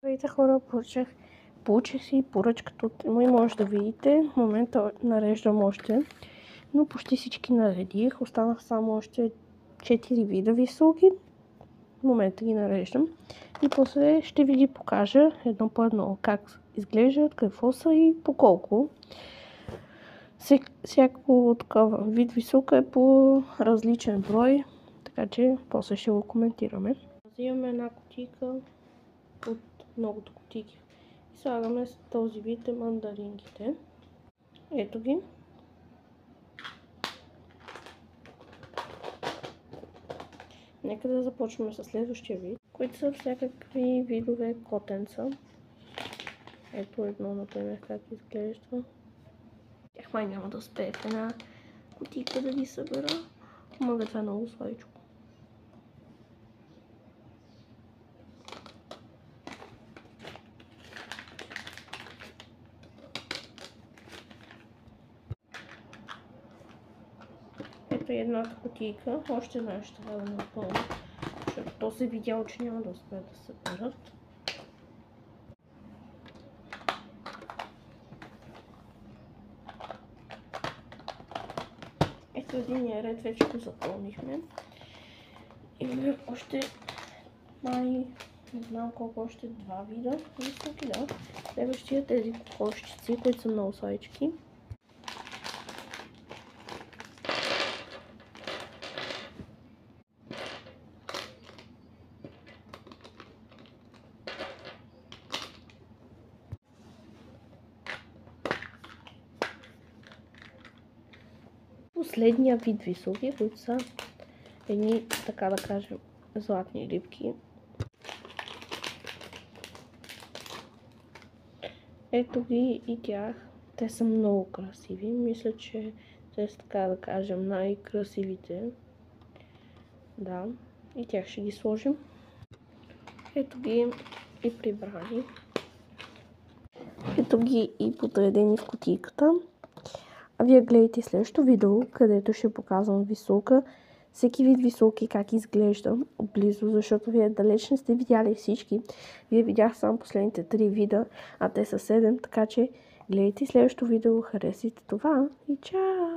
Здравейте хора, получих си поръчката от Тему и може да видите. В момента нареждам още, но почти всички наредих. Останах само още 4 вида високи. В момента ги нареждам. И после ще ви ги покажа едно по едно как изглеждат, какво са и по колко. Всяко такова вид висока е по различен брой, така че после ще го коментираме. Взимаме една кутийка от многото кутийки и слагаме с този вид мандаринките. Ето ги. Нека да започнем с следващия вид, които са всякакви видове котенца. Ето едно, например, как изглежда. Тях май няма да успее в една кутийка да ги събера. Мога, това е много сладичко. Ето едната кутийка. Още една ще трябва да напълня, защото то се видяло, че няма да успеят да съберат. Ето единия ред вече го запълнихме. Имаме още не знам колко, още два вида високи, да. Следващия тези кокошчици, които са много сладички. Последния вид високи, които са едни, така да кажем, златни рибки. Ето ги и тях. Те са много красиви. Мисля, че те са, така да кажем, най-красивите. Да. И тях ще ги сложим. Ето ги и прибрани. Ето ги и подредени в кутийката. А вие гледайте следващото видео, където ще показвам висока. Всеки вид високи как изглежда отблизо, защото вие далеч не сте видяли всички. Вие видях само последните 3 вида, а те са 7, така че гледайте следващото видео, харесайте това и чао!